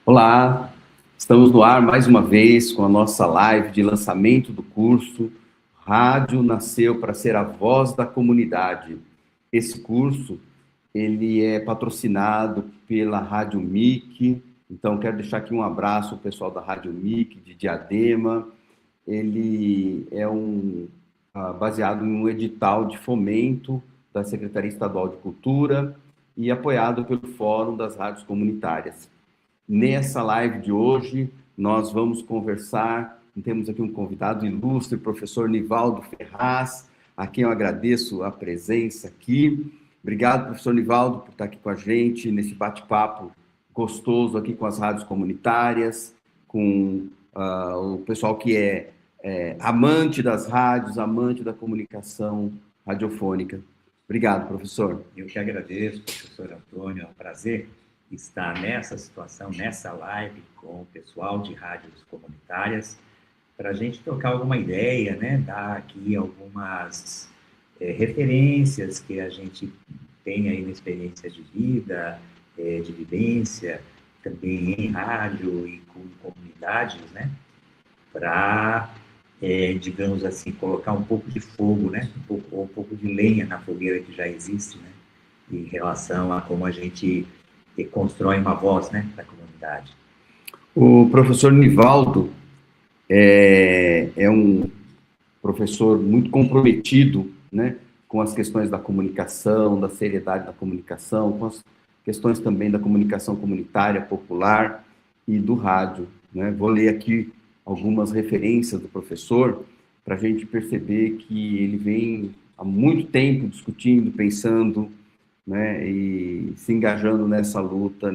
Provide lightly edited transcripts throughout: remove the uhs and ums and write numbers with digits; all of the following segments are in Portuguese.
Olá, estamos no ar mais uma vez com a nossa live de lançamento do curso Rádio Nasceu para Ser a Voz da Comunidade. Esse curso, ele é patrocinado pela Rádio MIC, então quero deixar aqui um abraço ao pessoal da Rádio MIC de Diadema. Ele é baseado em um edital de fomento da Secretaria Estadual de Cultura e apoiado pelo Fórum das Rádios Comunitárias. Nessa live de hoje, nós vamos conversar, temos aqui um convidado ilustre, professor Nivaldo Ferraz, a quem eu agradeço a presença aqui. Obrigado, professor Nivaldo, por estar aqui com a gente, nesse bate-papo gostoso aqui com as rádios comunitárias, com o pessoal que é amante das rádios, amante da comunicação radiofônica. Obrigado, professor. Eu que agradeço, professor Antônio, é um prazer estar nessa situação, nessa live com o pessoal de rádios comunitárias, para a gente trocar alguma ideia, né? Dar aqui algumas referências que a gente tem aí na experiência de vida, de vivência, também em rádio e com comunidades, né? Para, digamos assim, colocar um pouco de fogo, né? Um pouco de lenha na fogueira que já existe, né? Em relação a como a gente constrói uma voz, né, da comunidade. O professor Nivaldo é um professor muito comprometido, né, com as questões da comunicação, da seriedade da comunicação, com as questões também da comunicação comunitária, popular e do rádio, né? Vou ler aqui algumas referências do professor para a gente perceber que ele vem há muito tempo discutindo, pensando, né, e se engajando nessa luta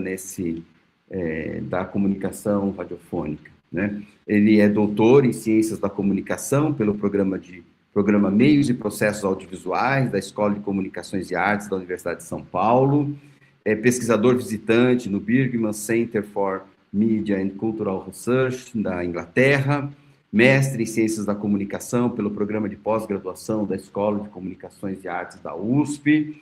da comunicação radiofônica, né? Ele é doutor em Ciências da Comunicação pelo programa Meios e Processos Audiovisuais da Escola de Comunicações e Artes da Universidade de São Paulo, é pesquisador visitante no Birkman Center for Media and Cultural Research da Inglaterra, mestre em Ciências da Comunicação pelo programa de pós-graduação da Escola de Comunicações e Artes da USP,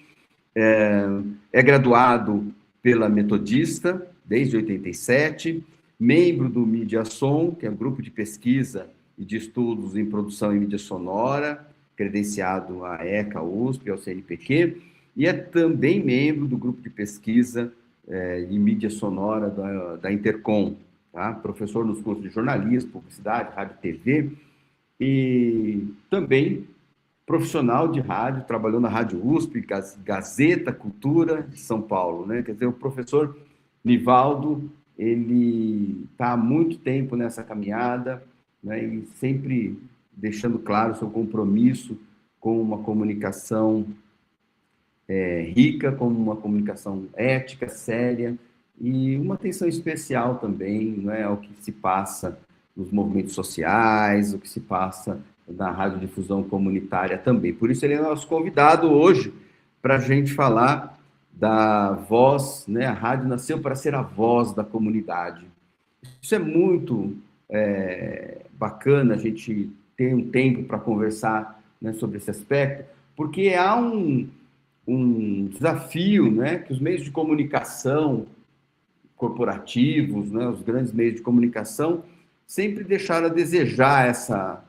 é graduado pela Metodista, desde 87, membro do Mediason, que é um grupo de pesquisa e de estudos em produção e mídia sonora, credenciado à ECA, USP, ao CNPq, e é também membro do grupo de pesquisa em mídia sonora da Intercom, tá? Professor nos cursos de jornalismo, publicidade, rádio e TV, e também profissional de rádio, trabalhou na Rádio USP, Gazeta Cultura de São Paulo, né? Quer dizer, o professor Nivaldo, ele está há muito tempo nessa caminhada, né? E sempre deixando claro o seu compromisso com uma comunicação rica, com uma comunicação ética, séria, e uma atenção especial também, né, ao que se passa nos movimentos sociais, o que se passa da radiodifusão comunitária também. Por isso ele é nosso convidado hoje para a gente falar da voz, né? A rádio nasceu para ser a voz da comunidade. Isso é muito bacana, a gente ter um tempo para conversar, né, sobre esse aspecto, porque há um desafio, né, que os meios de comunicação corporativos, né, os grandes meios de comunicação, sempre deixaram a desejar essa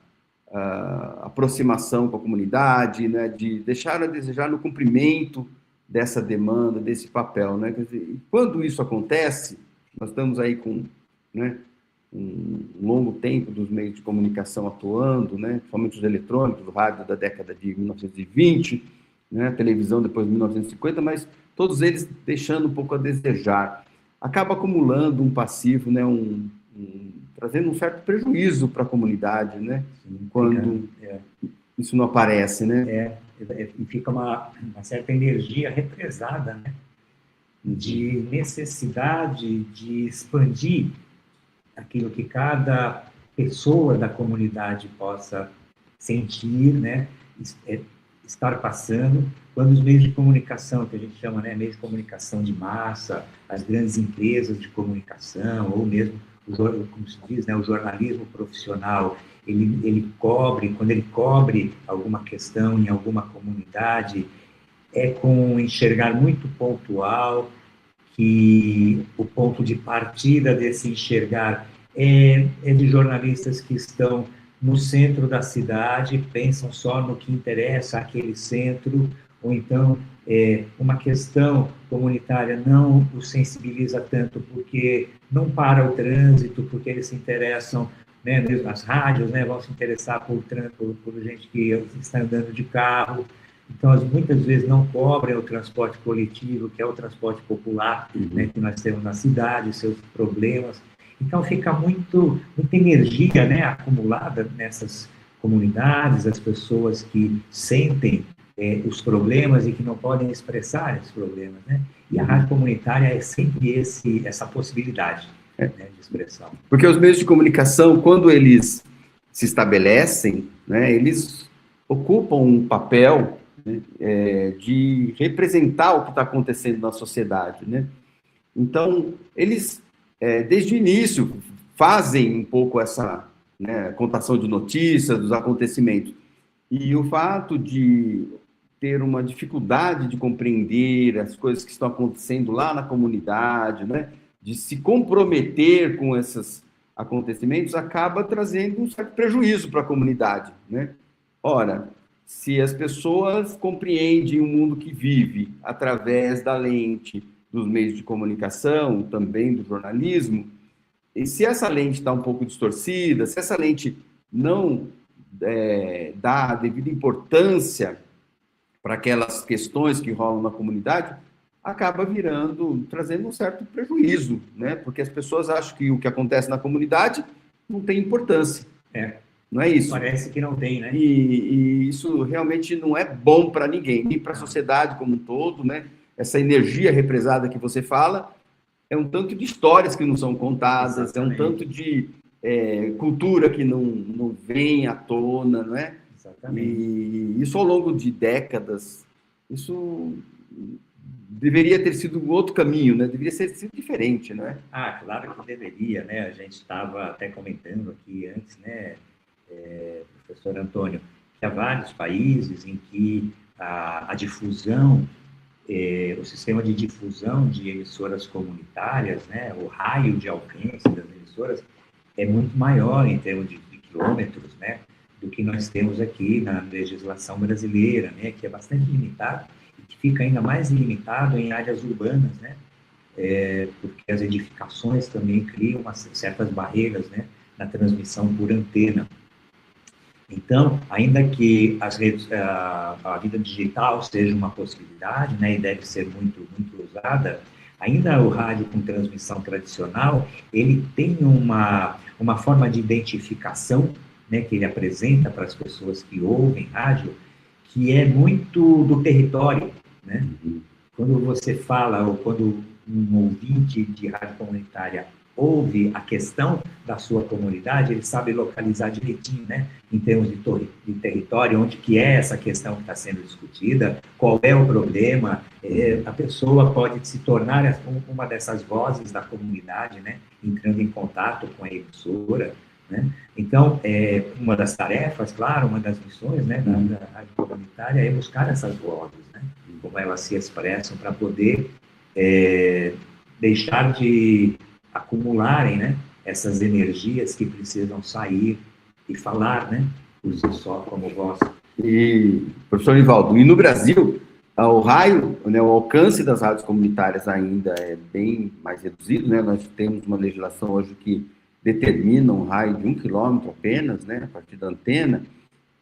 aproximação com a comunidade, né, de deixar a desejar no cumprimento dessa demanda, desse papel, né? Quer dizer, quando isso acontece, nós estamos aí com, né, um longo tempo dos meios de comunicação atuando, né, principalmente os eletrônicos, o rádio da década de 1920, né, a televisão depois de 1950, mas todos eles deixando um pouco a desejar. Acaba acumulando um passivo, né, trazendo um certo prejuízo para a comunidade, né? Sim, quando isso não aparece, né? E fica uma certa energia represada, né? De necessidade de expandir aquilo que cada pessoa da comunidade possa sentir, né? Estar passando, quando os meios de comunicação, que a gente chama, né, meios de comunicação de massa, as grandes empresas de comunicação, ou mesmo como se diz, né, o jornalismo profissional, quando ele cobre alguma questão em alguma comunidade, com enxergar muito pontual, que o ponto de partida desse enxergar é de jornalistas que estão no centro da cidade, pensam só no que interessa àquele centro, ou então uma questão comunitária não os sensibiliza tanto porque não para o trânsito, porque eles se interessam, né, mesmo as rádios, né, vão se interessar por gente que está andando de carro. Então, muitas vezes não cobrem o transporte coletivo, que é o transporte popular, né, que nós temos na cidade, seus problemas. Então, fica muita energia, né, acumulada nessas comunidades, as pessoas que sentem os problemas e que não podem expressar esses problemas, né? E a rádio comunitária é sempre essa possibilidade, né, de expressão. Porque os meios de comunicação, quando eles se estabelecem, né, eles ocupam um papel, né, de representar o que está acontecendo na sociedade, né? Então, eles, desde o início, fazem um pouco essa, né, contação de notícias, dos acontecimentos. E o fato de ter uma dificuldade de compreender as coisas que estão acontecendo lá na comunidade, né, de se comprometer com esses acontecimentos, acaba trazendo um certo prejuízo para a comunidade, né? Ora, se as pessoas compreendem o mundo que vive através da lente dos meios de comunicação, também do jornalismo, e se essa lente está um pouco distorcida, se essa lente não dá a devida importância para aquelas questões que rolam na comunidade, acaba trazendo um certo prejuízo, né? Porque as pessoas acham que o que acontece na comunidade não tem importância. Não é isso? Parece que não tem, né? E isso realmente não é bom para ninguém, nem para a sociedade como um todo, né? Essa energia represada que você fala é um tanto de histórias que não são contadas, exatamente. É um tanto de cultura que não vem à tona, não é? Exatamente. E isso ao longo de décadas, isso deveria ter sido um outro caminho, né? Deveria ter sido diferente, não é? Claro que deveria, né? A gente estava até comentando aqui antes, né, professor Antônio, que há vários países em que a difusão, o sistema de difusão de emissoras comunitárias, né, o raio de alcance das emissoras é muito maior em termos de quilômetros, né, do que nós temos aqui na legislação brasileira, né, que é bastante limitado e que fica ainda mais limitado em áreas urbanas, né, porque as edificações também criam certas barreiras, né, na transmissão por antena. Então, ainda que a vida digital seja uma possibilidade, né, e deve ser muito, muito usada, ainda o rádio com transmissão tradicional, ele tem uma forma de identificação, né, que ele apresenta para as pessoas que ouvem rádio, que é muito do território, né? Quando você fala, ou quando um ouvinte de rádio comunitária ouve a questão da sua comunidade, ele sabe localizar direitinho, né, em termos de território, onde que é essa questão que está sendo discutida, qual é o problema, a pessoa pode se tornar uma dessas vozes da comunidade, né, entrando em contato com a emissora, né. Então, uma das tarefas, claro, uma das missões, né, da rádio comunitária é buscar essas vozes, né, como elas se expressam, para poder deixar de acumularem, né, essas energias que precisam sair e falar, né, por si só como voz. E, professor Nivaldo, e no Brasil, o raio, né, o alcance das rádios comunitárias ainda é bem mais reduzido, né? Nós temos uma legislação hoje que determina um raio de 1 quilômetro apenas, né, a partir da antena,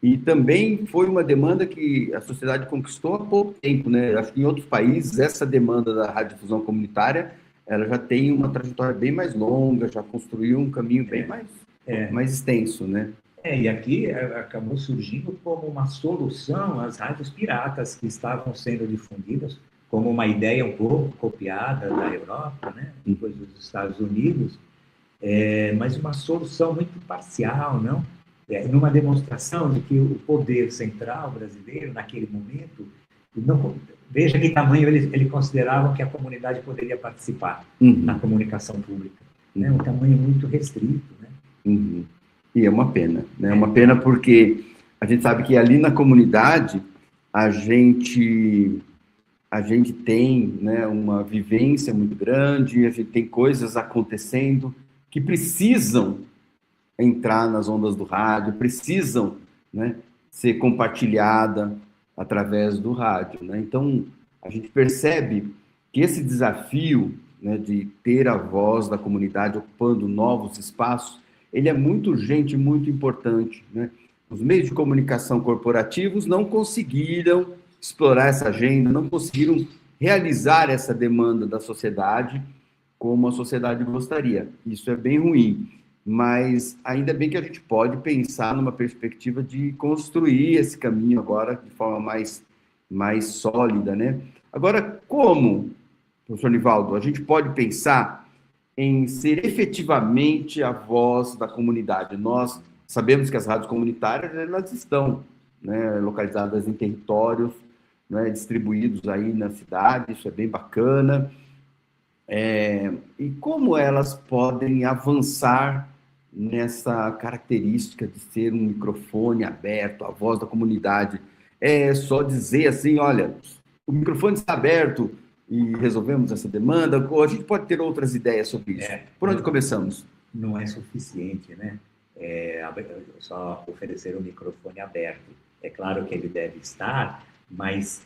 e também foi uma demanda que a sociedade conquistou há pouco tempo, né? Acho que em outros países essa demanda da radiodifusão comunitária ela já tem uma trajetória bem mais longa, já construiu um caminho bem mais extenso, né? E aqui acabou surgindo como uma solução às rádios piratas que estavam sendo difundidas, como uma ideia um pouco copiada da Europa, né? Depois dos Estados Unidos, mas uma solução muito parcial, não? Numa demonstração de que o poder central brasileiro, naquele momento, não, veja que tamanho eles consideravam que a comunidade poderia participar na comunicação pública. Né? Um tamanho muito restrito. Né? E é uma pena. Né? É uma pena porque a gente sabe que ali na comunidade a gente a gente tem, né, uma vivência muito grande, a gente tem coisas acontecendo que precisam entrar nas ondas do rádio, precisam, né, ser compartilhada através do rádio, né? Então, a gente percebe que esse desafio, né, de ter a voz da comunidade ocupando novos espaços, ele é muito urgente, muito importante, né? Os meios de comunicação corporativos não conseguiram explorar essa agenda, não conseguiram realizar essa demanda da sociedade como a sociedade gostaria. Isso é bem ruim, mas ainda bem que a gente pode pensar numa perspectiva de construir esse caminho agora de forma mais sólida, né? Agora, como, professor Nivaldo, a gente pode pensar em ser efetivamente a voz da comunidade? Nós sabemos que as rádios comunitárias, elas estão, né, localizadas em territórios, né, distribuídos aí na cidade, isso é bem bacana. E como elas podem avançar nessa característica de ser um microfone aberto, a voz da comunidade? É só dizer assim, olha, o microfone está aberto e resolvemos essa demanda, ou a gente pode ter outras ideias sobre isso? Por onde começamos? Não é suficiente, né? Só oferecer o microfone aberto. É claro que ele deve estar, mas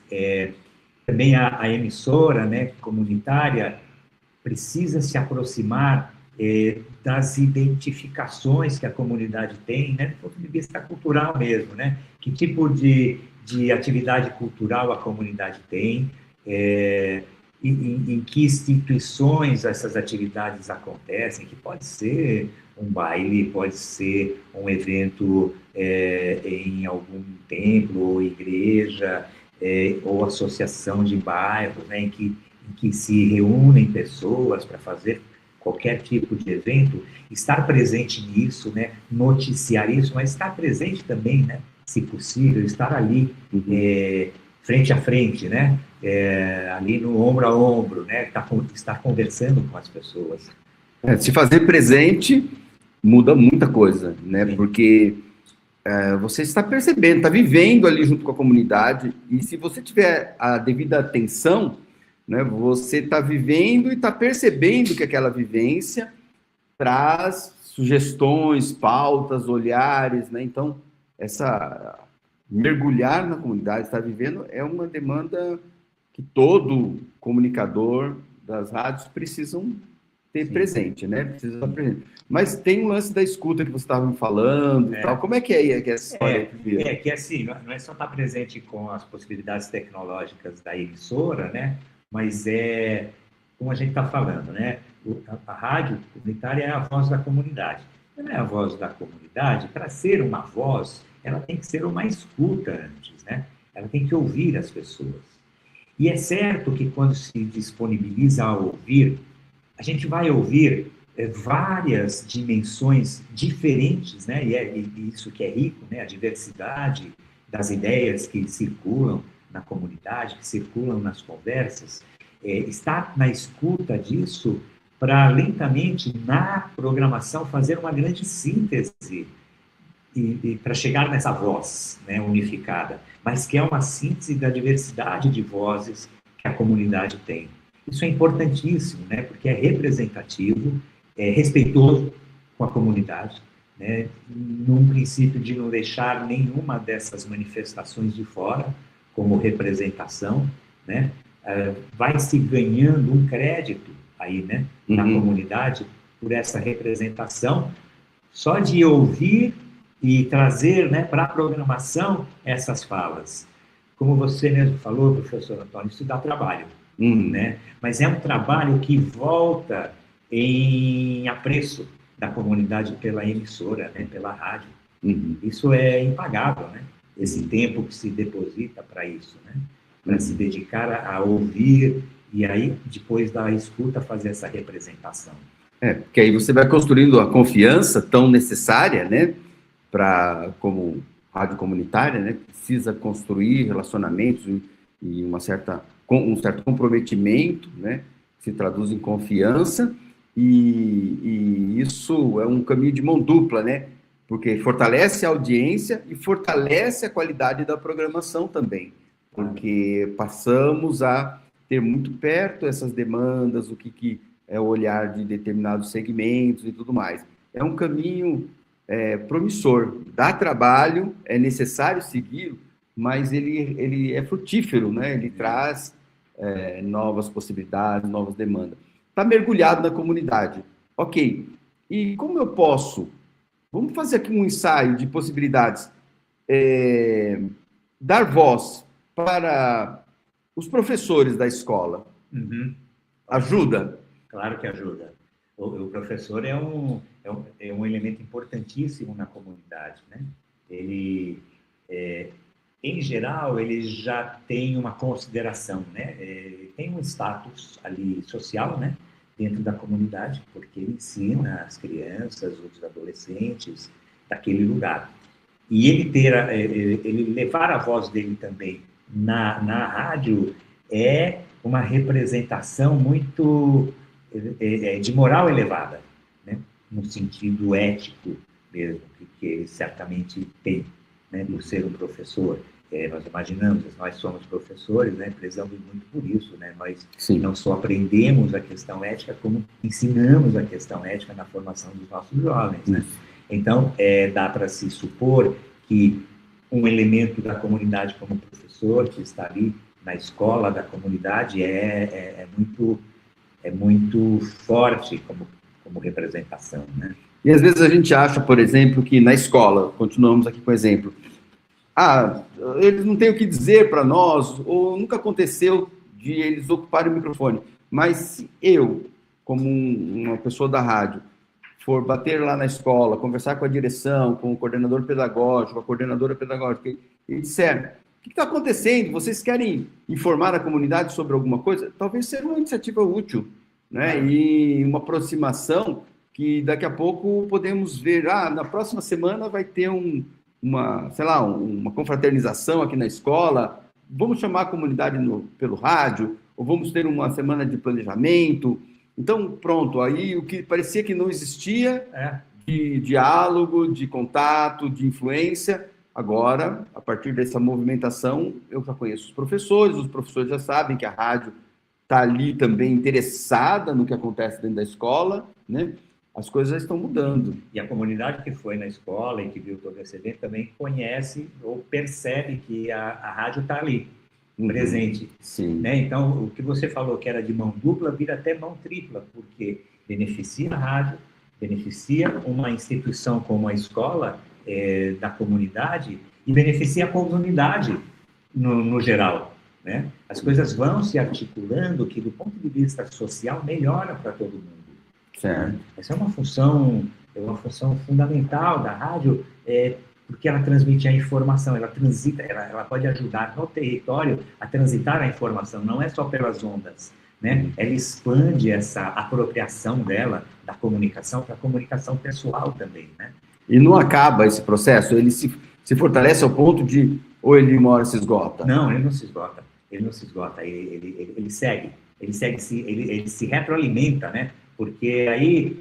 também a emissora, né, comunitária precisa se aproximar das identificações que a comunidade tem, né, do ponto de vista cultural mesmo, né? Que tipo de atividade cultural a comunidade tem, em que instituições essas atividades acontecem, que pode ser um baile, pode ser um evento em algum templo ou igreja, ou associação de bairro, né, em que se reúnem pessoas para fazer qualquer tipo de evento, estar presente nisso, né, noticiar isso, mas estar presente também, né, se possível, estar ali frente a frente, né, ali no ombro a ombro, né, estar conversando com as pessoas. Se fazer presente muda muita coisa, né, Sim. Porque você está percebendo, está vivendo ali junto com a comunidade, e se você tiver a devida atenção, né, você está vivendo e está percebendo que aquela vivência traz sugestões, pautas, olhares, né? Então, mergulhar na comunidade, estar vivendo, é uma demanda que todo comunicador das rádios precisam ter presente, né? Precisa estar presente. Mas tem um lance da escuta que você estava me falando e tal. Como é que é essa história? Que assim, não é só estar presente com as possibilidades tecnológicas da emissora, né? Mas como a gente está falando, né? A rádio comunitária é a voz da comunidade. Ela é a voz da comunidade. Para ser uma voz, ela tem que ser uma escuta antes, né? Ela tem que ouvir as pessoas. E é certo que quando se disponibiliza a ouvir, a gente vai ouvir várias dimensões diferentes, né? E isso que é rico, né? A diversidade das ideias que circulam na comunidade, que circulam nas conversas, estar na escuta disso para lentamente, na programação, fazer uma grande síntese e para chegar nessa voz, né, unificada, mas que é uma síntese da diversidade de vozes que a comunidade tem. Isso é importantíssimo, né, porque é representativo, é respeitoso com a comunidade, né, num princípio de não deixar nenhuma dessas manifestações de fora, como representação, né, vai se ganhando um crédito aí, né, na comunidade por essa representação, só de ouvir e trazer, né, para a programação essas falas. Como você mesmo falou, professor Antônio, isso dá trabalho, né, mas é um trabalho que volta em apreço da comunidade pela emissora, né, pela rádio. Isso é impagável, né, esse tempo que se deposita para isso, né, para se dedicar a ouvir e aí, depois da escuta, fazer essa representação. Porque aí você vai construindo a confiança tão necessária, né, como rádio comunitária, né, precisa construir relacionamentos e um certo comprometimento, né, se traduz em confiança, e isso é um caminho de mão dupla, né, porque fortalece a audiência e fortalece a qualidade da programação também. porque passamos a ter muito perto essas demandas, o que é o olhar de determinados segmentos e tudo mais. É um caminho promissor, dá trabalho, é necessário segui-lo, mas ele é frutífero, né? Ele traz novas possibilidades, novas demandas. Está mergulhado na comunidade. Ok, e como eu posso? Vamos fazer aqui um ensaio de possibilidades. Dar voz para os professores da escola. Uhum. Ajuda? Claro que ajuda. O professor é um elemento importantíssimo na comunidade, né? Ele, em geral, ele já tem uma consideração, né? Tem um status ali social, né? Dentro da comunidade, porque ele ensina as crianças, os adolescentes daquele lugar. E ele levar a voz dele também na rádio é uma representação muito de moral elevada, né? No sentido ético mesmo, que ele certamente tem, né? Por ser um professor. Nós imaginamos, nós somos professores, né? Prezamos muito por isso, né? Nós não só aprendemos a questão ética, como ensinamos a questão ética na formação dos nossos jovens, né? Então, dá para se supor que um elemento da comunidade como professor, que está ali na escola da comunidade, é muito forte como representação, né? E às vezes a gente acha, por exemplo, que na escola, continuamos aqui com o exemplo, eles não têm o que dizer para nós, ou nunca aconteceu de eles ocuparem o microfone. Mas se eu, como uma pessoa da rádio, for bater lá na escola, conversar com a direção, com o coordenador pedagógico, a coordenadora pedagógica, e disser, o que está acontecendo? Vocês querem informar a comunidade sobre alguma coisa? Talvez seja uma iniciativa útil, né? E uma aproximação que daqui a pouco podemos ver, na próxima semana vai ter uma confraternização aqui na escola, vamos chamar a comunidade pelo rádio, ou vamos ter uma semana de planejamento. Então, pronto, aí o que parecia que não existia de diálogo, de contato, de influência, agora, a partir dessa movimentação, eu já conheço os professores já sabem que a rádio está ali também interessada no que acontece dentro da escola, né? As coisas já estão mudando. E a comunidade que foi na escola e que viu todo esse evento também conhece ou percebe que a rádio está ali, presente. Sim. Né? Então, o que você falou que era de mão dupla, vira até mão tripla, porque beneficia a rádio, beneficia uma instituição como a escola da comunidade e beneficia a comunidade no geral. Né? As coisas vão se articulando que, do ponto de vista social, melhora para todo mundo. Certo. Essa é uma função fundamental da rádio, porque ela transmite a informação, ela transita, ela pode ajudar no território a transitar a informação, não é só pelas ondas, né? Ela expande essa apropriação dela, da comunicação, para a comunicação pessoal também, né? E não acaba esse processo? Ele se fortalece ao ponto de, ou ele uma hora se esgota? Não, ele não se esgota, ele segue, ele se retroalimenta, né? Porque aí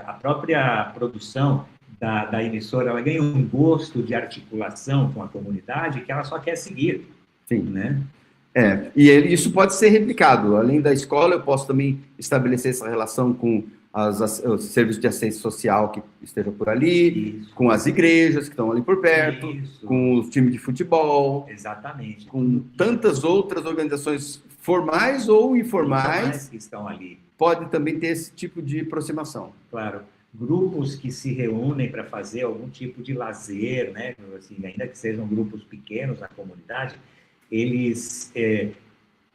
a própria produção da emissora ela ganha um gosto de articulação com a comunidade que ela só quer seguir. Sim. Né? E isso pode ser replicado. Além da escola, eu posso também estabelecer essa relação com os serviços de assistência social que estejam por ali, isso. Com as igrejas que estão ali por perto, isso. Com os times de futebol. Exatamente. Com tantas outras organizações formais ou informais que estão ali. Pode também ter esse tipo de aproximação. Claro. Grupos que se reúnem para fazer algum tipo de lazer, né? Assim, ainda que sejam grupos pequenos na comunidade, eles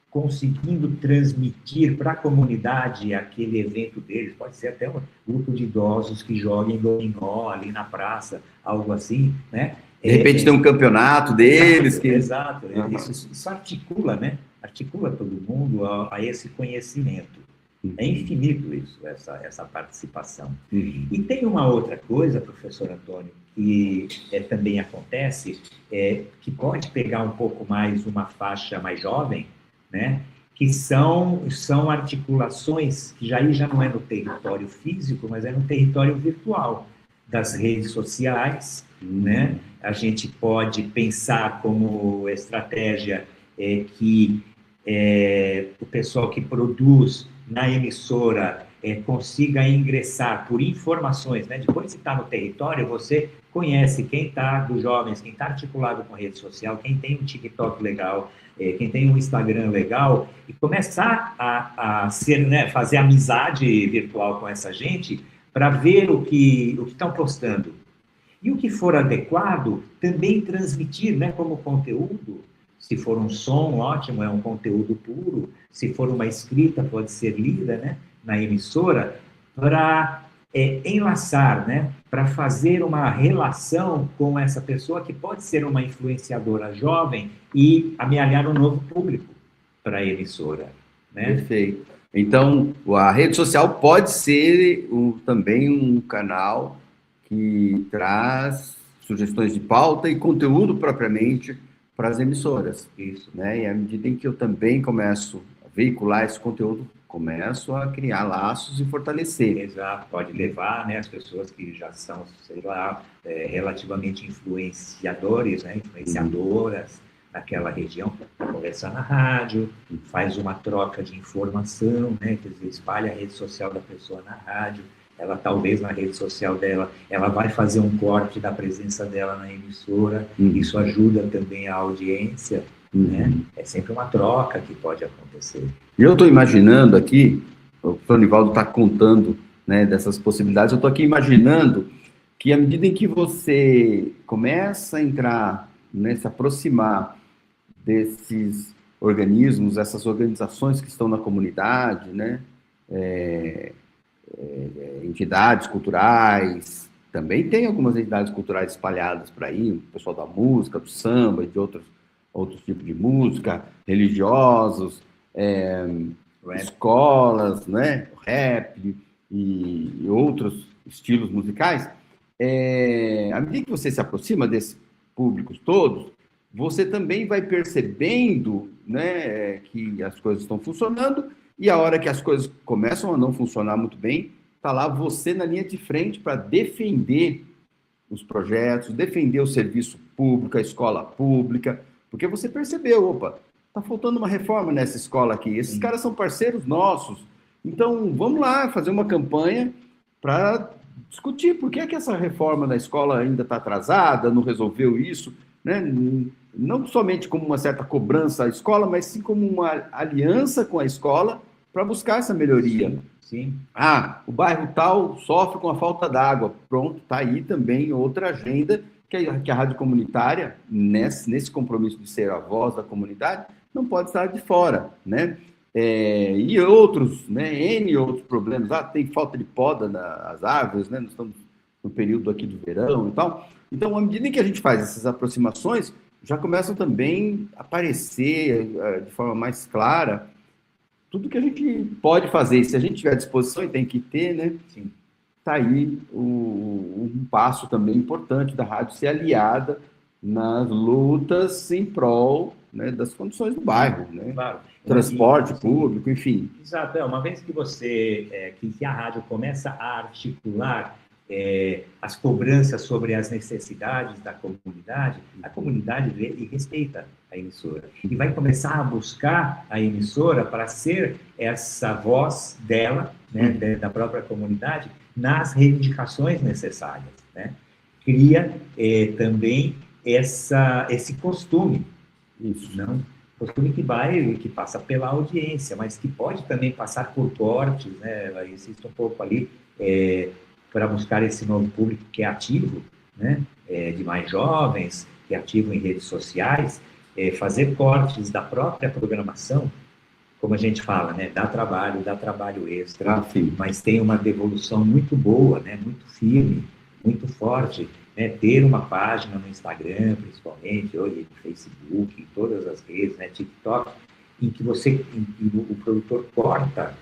conseguindo transmitir para a comunidade aquele evento deles, pode ser até um grupo de idosos que joguem dominó ali na praça, algo assim, né? De repente tem um campeonato deles. Exato. Uhum. Isso articula, né? Articula todo mundo a esse conhecimento. É infinito isso, essa participação. Uhum. E tem uma outra coisa, professor Antônio, que também acontece, que pode pegar um pouco mais uma faixa mais jovem, né? Que são articulações que já não é no território físico, mas é no território virtual, das redes sociais, né? A gente pode pensar como estratégia que o pessoal que produz na emissora consiga ingressar por informações, né? Depois de estar no território, você conhece quem está, dos jovens, quem está articulado com rede social, quem tem um TikTok legal, quem tem um Instagram legal, e começar a ser, né, fazer amizade virtual com essa gente para ver o que estão postando. E o que for adequado, também transmitir, né, como conteúdo. Se for um som, ótimo, é um conteúdo puro. Se for uma escrita, pode ser lida, né, na emissora, para enlaçar, né, para fazer uma relação com essa pessoa que pode ser uma influenciadora jovem e amealhar um novo público para a emissora. Né? Perfeito. Então, a rede social pode ser também um canal que traz sugestões de pauta e conteúdo propriamente para as emissoras. Isso. Né? E à medida em que eu também começo a veicular esse conteúdo, começo a criar laços e fortalecer. Exato, pode levar, né, as pessoas que já são, sei lá, relativamente influenciadores, né, influenciadoras naquela região, para conversar na rádio, faz uma troca de informação, né, quer dizer, espalha a rede social da pessoa na rádio, ela talvez na rede social dela, ela vai fazer um corte da presença dela na emissora, isso ajuda também a audiência, né? É sempre uma troca que pode acontecer. E eu estou imaginando aqui, o professor Nivaldo está contando, né, dessas possibilidades, eu estou aqui imaginando que à medida em que você começa a entrar, né, se aproximar desses organismos, essas organizações que estão na comunidade, né, entidades culturais, também tem algumas entidades culturais espalhadas por aí, o pessoal da música, do samba, de outros tipos de música, religiosos, escolas, né, rap e outros estilos musicais. À medida que você se aproxima desses públicos todos, você também vai percebendo, né, que as coisas estão funcionando, e a hora que as coisas começam a não funcionar muito bem, está lá você na linha de frente para defender os projetos, defender o serviço público, a escola pública, porque você percebeu, opa, está faltando uma reforma nessa escola aqui, esses caras são parceiros nossos, então vamos lá fazer uma campanha para discutir por que essa reforma na escola ainda está atrasada, não resolveu isso, né? Não somente como uma certa cobrança à escola, mas sim como uma aliança com a escola para buscar essa melhoria. Sim. O bairro tal sofre com a falta d'água. Pronto, está aí também outra agenda que a rádio comunitária, nesse compromisso de ser a voz da comunidade, não pode estar de fora, né? E outros, né? N outros problemas. Tem falta de poda nas árvores, né? Nós estamos no período aqui do verão e tal. Então, à medida que a gente faz essas aproximações, já começam também a aparecer de forma mais clara tudo que a gente pode fazer. Se a gente tiver à disposição, e tem que ter, né? Sim. Está aí um passo também importante da rádio ser aliada nas lutas em prol, né, das condições do bairro, né? Claro. Transporte público, enfim. Exato. Uma vez que que a rádio começa a articular as cobranças sobre as necessidades da comunidade, a comunidade vê e respeita a emissora. E vai começar a buscar a emissora para ser essa voz dela, né, da própria comunidade, nas reivindicações necessárias. Né? Cria também esse costume. Isso. Não? Costume que passa pela audiência, mas que pode também passar por cortes, né? Existe um pouco ali para buscar esse novo público que é ativo, né? De mais jovens, que é ativo em redes sociais, fazer cortes da própria programação, como a gente fala, né? Dá trabalho extra, mas tem uma devolução muito boa, né? Muito firme, muito forte, né? Ter uma página no Instagram, principalmente, hoje no Facebook, em todas as redes, né? TikTok, em que o produtor corta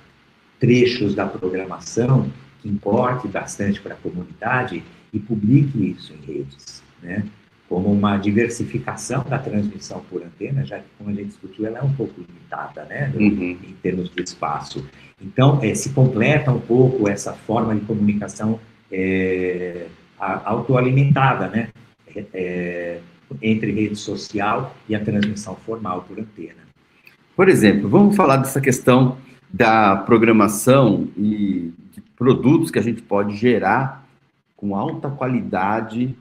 trechos da programação que importe bastante para a comunidade e publique isso em redes, né? Como uma diversificação da transmissão por antena, já que, como a gente discutiu, ela é um pouco limitada, né, em termos de espaço. Então, se completa um pouco essa forma de comunicação autoalimentada, né, entre rede social e a transmissão formal por antena. Por exemplo, vamos falar dessa questão da programação e de produtos que a gente pode gerar com alta qualidade,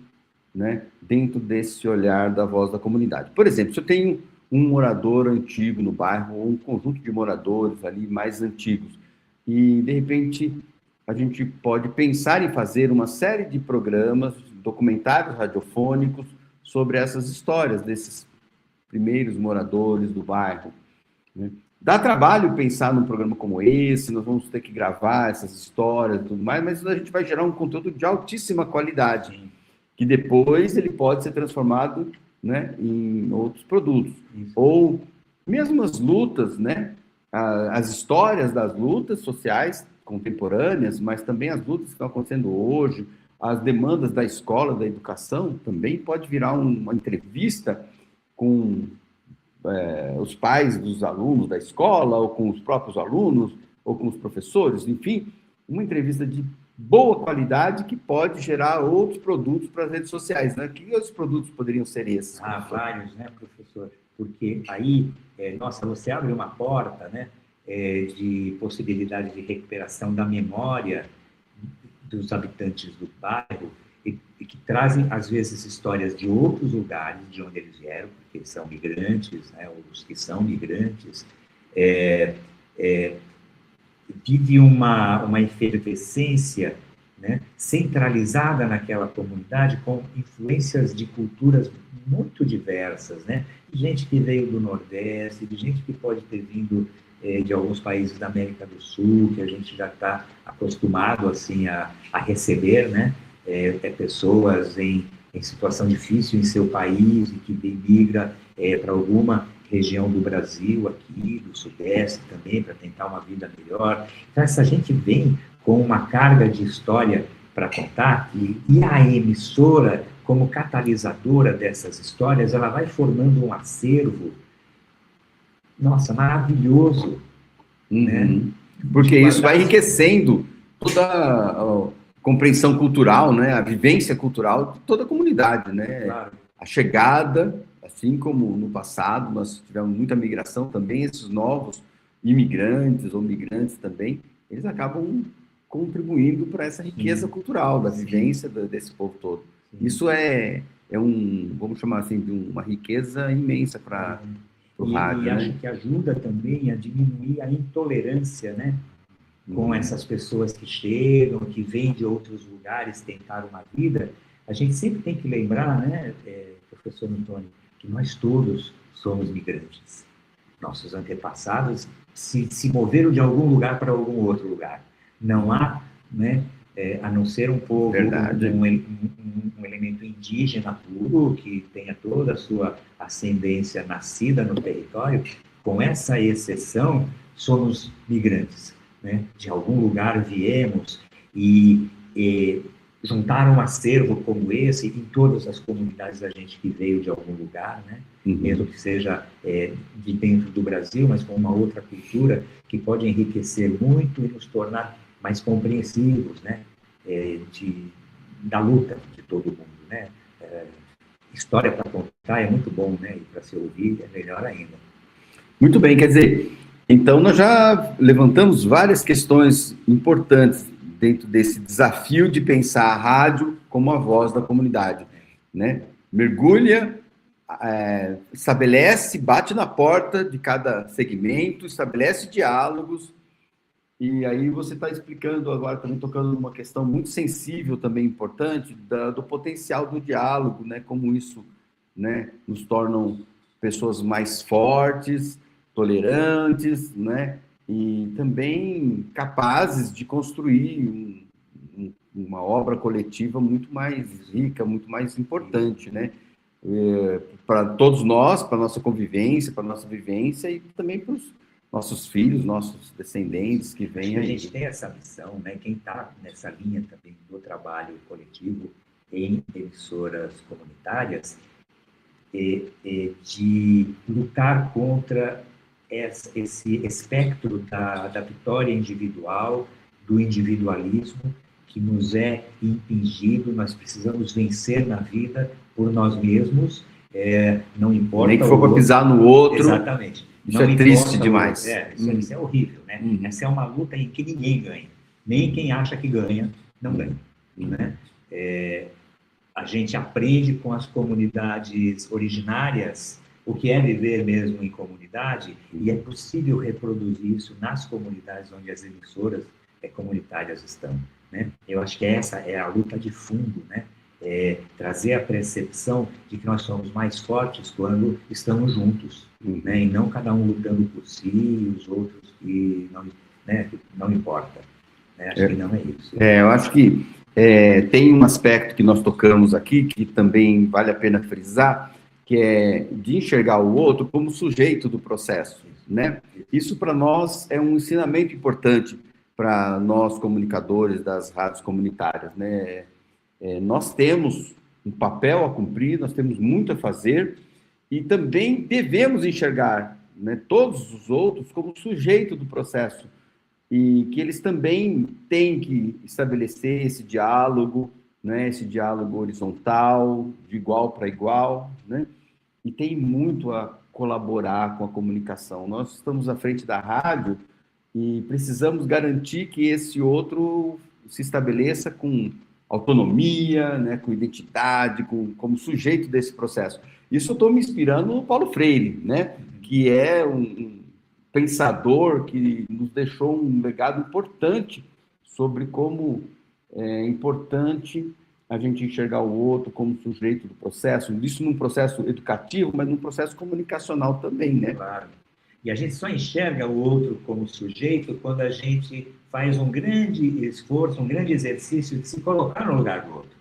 né, dentro desse olhar da voz da comunidade. Por exemplo, se eu tenho um morador antigo no bairro, ou um conjunto de moradores ali mais antigos, e de repente a gente pode pensar em fazer uma série de programas, documentários radiofônicos sobre essas histórias desses primeiros moradores do bairro, né? Dá trabalho pensar num programa como esse, nós vamos ter que gravar essas histórias e tudo mais, mas a gente vai gerar um conteúdo de altíssima qualidade, que depois ele pode ser transformado, né, em outros produtos. Isso. Ou mesmo as lutas, né, as histórias das lutas sociais contemporâneas, mas também as lutas que estão acontecendo hoje, as demandas da escola, da educação, também pode virar uma entrevista com os pais dos alunos da escola, ou com os próprios alunos, ou com os professores, enfim, uma entrevista de boa qualidade que pode gerar outros produtos para as redes sociais, né? Que outros produtos poderiam ser esses? Vários, né, professor? Porque aí, nossa, você abre uma porta, né, de possibilidade de recuperação da memória dos habitantes do bairro e que trazem, às vezes, histórias de outros lugares de onde eles vieram, porque são migrantes, né, ou os que são migrantes, vive uma efervescência, né, centralizada naquela comunidade, com influências de culturas muito diversas, né? De gente que veio do Nordeste, de gente que pode ter vindo de alguns países da América do Sul, que a gente já está acostumado assim, a receber, né? Pessoas em situação difícil em seu país e que migra para alguma região do Brasil, aqui, do Sudeste também, para tentar uma vida melhor. Então, essa gente vem com uma carga de história para contar e a emissora, como catalisadora dessas histórias, ela vai formando um acervo, nossa, maravilhoso. Né? Porque isso vai enriquecendo toda a compreensão cultural, né? A vivência cultural de toda a comunidade, né? Claro. A chegada, assim como no passado nós tivemos muita migração também, esses novos imigrantes ou migrantes também, eles acabam contribuindo para essa riqueza cultural, da vivência desse povo todo. Isso é vamos chamar assim, de uma riqueza imensa para o rádio. E acho que ajuda também a diminuir a intolerância, né? Com essas pessoas que chegam, que vêm de outros lugares tentar uma vida. A gente sempre tem que lembrar, né, professor Antônio, que nós todos somos migrantes. Nossos antepassados se moveram de algum lugar para algum outro lugar. Não há, né, a não ser um povo, um elemento indígena puro, que tenha toda a sua ascendência nascida no território, com essa exceção, somos migrantes. Né? De algum lugar viemos e juntar um acervo como esse em todas as comunidades da gente que veio de algum lugar, né? Mesmo que seja de dentro do Brasil, mas com uma outra cultura que pode enriquecer muito e nos tornar mais compreensivos, né? Da luta de todo mundo, né? História para contar é muito bom, né? E para se ouvir é melhor ainda. Muito bem, quer dizer, então nós já levantamos várias questões importantes dentro desse desafio de pensar a rádio como a voz da comunidade, né? Mergulha, estabelece, bate na porta de cada segmento, estabelece diálogos, e aí você está explicando agora, também tocando numa questão muito sensível, também importante, do potencial do diálogo, né? Como isso, né, nos tornam pessoas mais fortes, tolerantes, né? E também capazes de construir uma obra coletiva muito mais rica, muito mais importante, né? Para todos nós, para a nossa convivência, para a nossa vivência e também para os nossos filhos, nossos descendentes que vêm aí. A gente tem essa missão, né? Quem está nessa linha também do trabalho coletivo em emissoras comunitárias, de lutar contra esse espectro da vitória individual, do individualismo que nos é impingido. Nós precisamos vencer na vida por nós mesmos não importa. Nem que for para pisar no outro. Exatamente. Isso é triste demais. Isso é horrível, né? Essa é uma luta em que ninguém ganha. Nem quem acha que ganha, não ganha. Né? A gente aprende com as comunidades originárias o que é viver mesmo em comunidade, e é possível reproduzir isso nas comunidades onde as emissoras comunitárias estão. Né? Eu acho que essa é a luta de fundo, né? Trazer a percepção de que nós somos mais fortes quando estamos juntos, né? E não cada um lutando por si e os outros que não, né? Não importa. Né? Acho que não é isso. Eu acho que tem um aspecto que nós tocamos aqui, que também vale a pena frisar, que é de enxergar o outro como sujeito do processo, né? Isso para nós é um ensinamento importante para nós comunicadores das rádios comunitárias, né? Nós temos um papel a cumprir, nós temos muito a fazer e também devemos enxergar, né, todos os outros como sujeito do processo e que eles também têm que estabelecer esse diálogo, né, esse diálogo horizontal, de igual para igual, né? E tem muito a colaborar com a comunicação. Nós estamos à frente da rádio e precisamos garantir que esse outro se estabeleça com autonomia, né, com identidade, como sujeito desse processo. Isso eu estou me inspirando no Paulo Freire, né, que é um pensador que nos deixou um legado importante sobre como é importante a gente enxergar o outro como sujeito do processo, isso num processo educativo, mas num processo comunicacional também, né? Claro. E a gente só enxerga o outro como sujeito quando a gente faz um grande esforço, um grande exercício de se colocar no lugar do outro.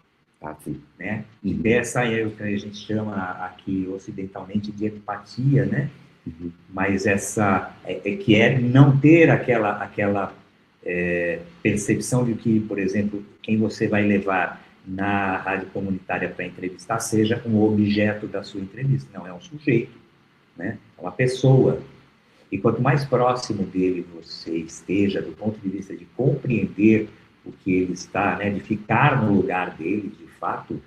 Sim. Né? E dessa é o que a gente chama aqui ocidentalmente de empatia, né? Mas essa que é não ter aquela percepção de que, por exemplo, quem você vai levar na rádio comunitária para entrevistar seja um objeto da sua entrevista. Não, é um sujeito, né? É uma pessoa. E quanto mais próximo dele você esteja, do ponto de vista de compreender o que ele está, né, de ficar no lugar dele, de fato,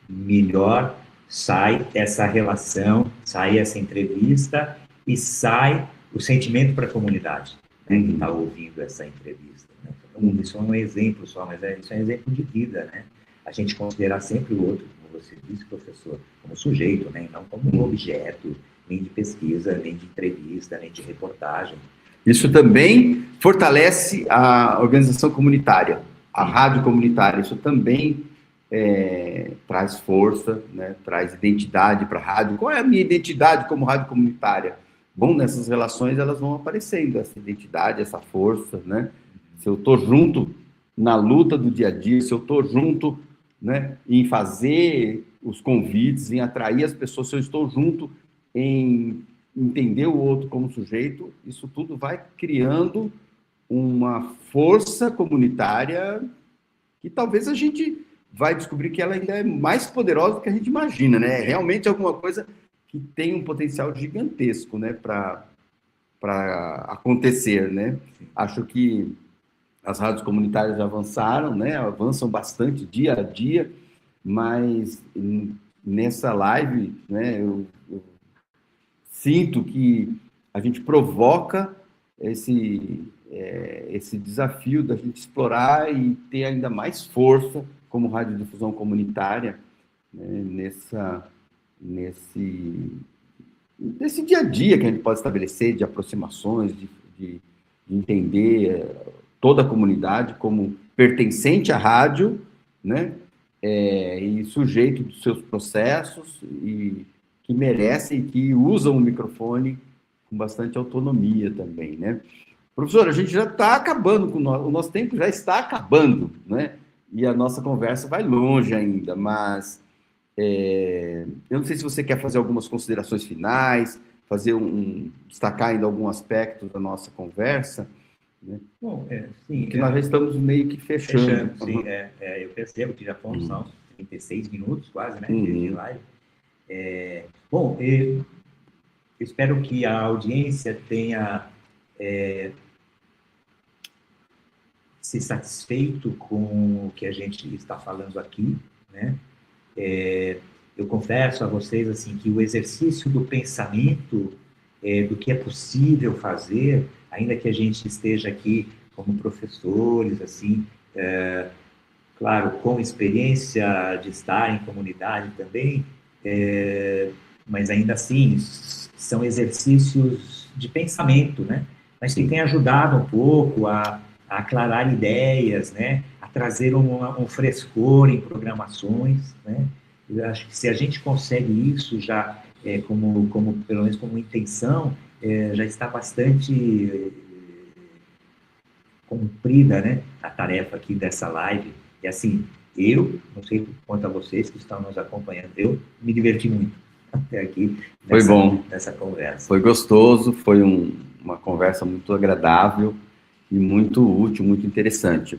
melhor sai essa relação, sai essa entrevista e sai o sentimento para a comunidade, né, que está ouvindo essa entrevista. Né? Isso é um exemplo só, mas isso é um exemplo de vida, né? A gente considerar sempre o outro, como você disse, professor, como sujeito, né? Não como um objeto, nem de pesquisa, nem de entrevista, nem de reportagem. Isso também fortalece a organização comunitária, a rádio comunitária. Isso também traz força, né? Traz identidade para a rádio. Qual é a minha identidade como rádio comunitária? Bom, nessas relações elas vão aparecendo, essa identidade, essa força, né? Se eu estou junto na luta do dia a dia, se eu estou junto, né, em fazer os convites, em atrair as pessoas, se eu estou junto em entender o outro como sujeito, isso tudo vai criando uma força comunitária que talvez a gente vai descobrir que ela ainda é mais poderosa do que a gente imagina, né? Realmente alguma coisa que tem um potencial gigantesco, né, para acontecer, né? Acho que as rádios comunitárias avançaram, né? Avançam bastante dia a dia, mas nessa live, né, eu sinto que a gente provoca esse desafio da gente explorar e ter ainda mais força como radiodifusão comunitária, né, nesse dia a dia que a gente pode estabelecer de aproximações, de entender toda a comunidade como pertencente à rádio, né, e sujeito dos seus processos e que merecem e que usam o microfone com bastante autonomia também, né? Professor, a gente já está acabando com o nosso tempo já está acabando, né? E a nossa conversa vai longe ainda, mas eu não sei se você quer fazer algumas considerações finais, destacar ainda algum aspecto da nossa conversa, né? Bom, sim. Que nós já estamos meio que fechando. Sim, eu percebo que já fomos só uns 36 minutos quase, né, de live. Bom, eu espero que a audiência tenha se satisfeito com o que a gente está falando aqui, né? eu confesso a vocês assim que o exercício do pensamento, do que é possível fazer, ainda que a gente esteja aqui como professores, assim, claro, com experiência de estar em comunidade também, mas ainda assim são exercícios de pensamento, né? Mas que tem ajudado um pouco a aclarar ideias, né? A trazer um frescor em programações, né? Eu acho que se a gente consegue isso já como pelo menos como intenção, já está bastante cumprida, né? A tarefa aqui dessa live. E assim, eu, não sei quanto a vocês que estão nos acompanhando, eu me diverti muito até aqui Foi bom. nessa conversa. Foi gostoso, foi uma conversa muito agradável e muito útil, muito interessante.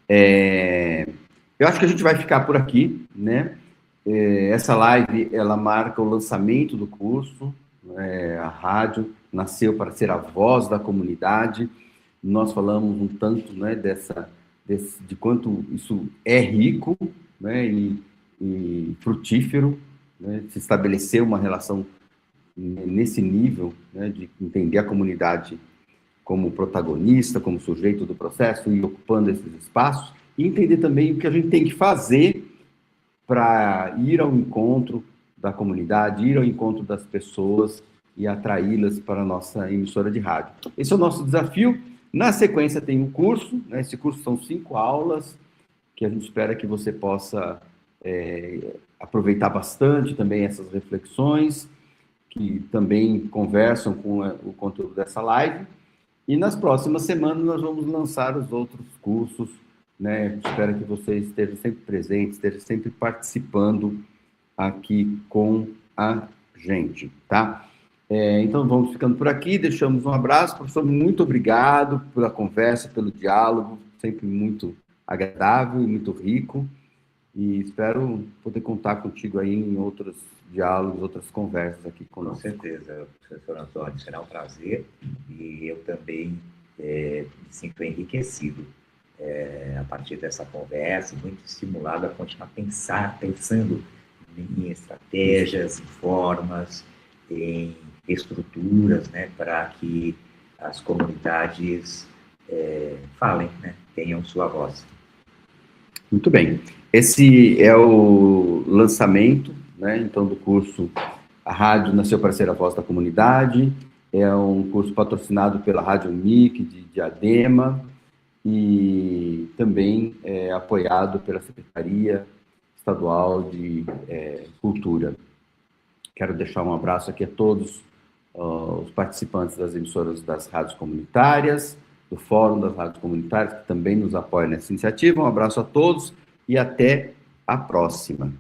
Eu acho que a gente vai ficar por aqui, né? Essa live, ela marca o lançamento do curso, a rádio nasceu para ser a voz da comunidade. Nós falamos um tanto, né, de quanto isso é rico, né, e frutífero, né, se estabelecer uma relação nesse nível, né, de entender a comunidade como protagonista, como sujeito do processo e ocupando esses espaços, e entender também o que a gente tem que fazer para ir ao encontro da comunidade, ir ao encontro das pessoas e atraí-las para a nossa emissora de rádio. Esse é o nosso desafio. Na sequência tem um curso, né? Esse curso são 5 aulas, que a gente espera que você possa aproveitar bastante também essas reflexões, que também conversam com o conteúdo dessa live. E nas próximas semanas nós vamos lançar os outros cursos, né? Espero que você esteja sempre presente, esteja sempre participando aqui com a gente, tá? Então vamos ficando por aqui, deixamos um abraço. Professor, muito obrigado pela conversa, pelo diálogo, sempre muito agradável e muito rico. E espero poder contar contigo aí em outros diálogos, outras conversas aqui conosco. Com certeza, professor Antônio, será um prazer. E eu também me sinto enriquecido a partir dessa conversa, muito estimulado a continuar pensando em estratégias, em formas, em estruturas, né, para que as comunidades falem, né, tenham sua voz. Muito bem. Esse é o lançamento, né, então, do curso A Rádio Nasceu para Ser a Voz da Comunidade. É um curso patrocinado pela Rádio MIC de Diadema e também apoiado pela Secretaria Estadual de Cultura. Quero deixar um abraço aqui a todos os participantes das emissoras das rádios comunitárias, do Fórum das Rádios Comunitárias, que também nos apoiam nessa iniciativa. Um abraço a todos e até a próxima.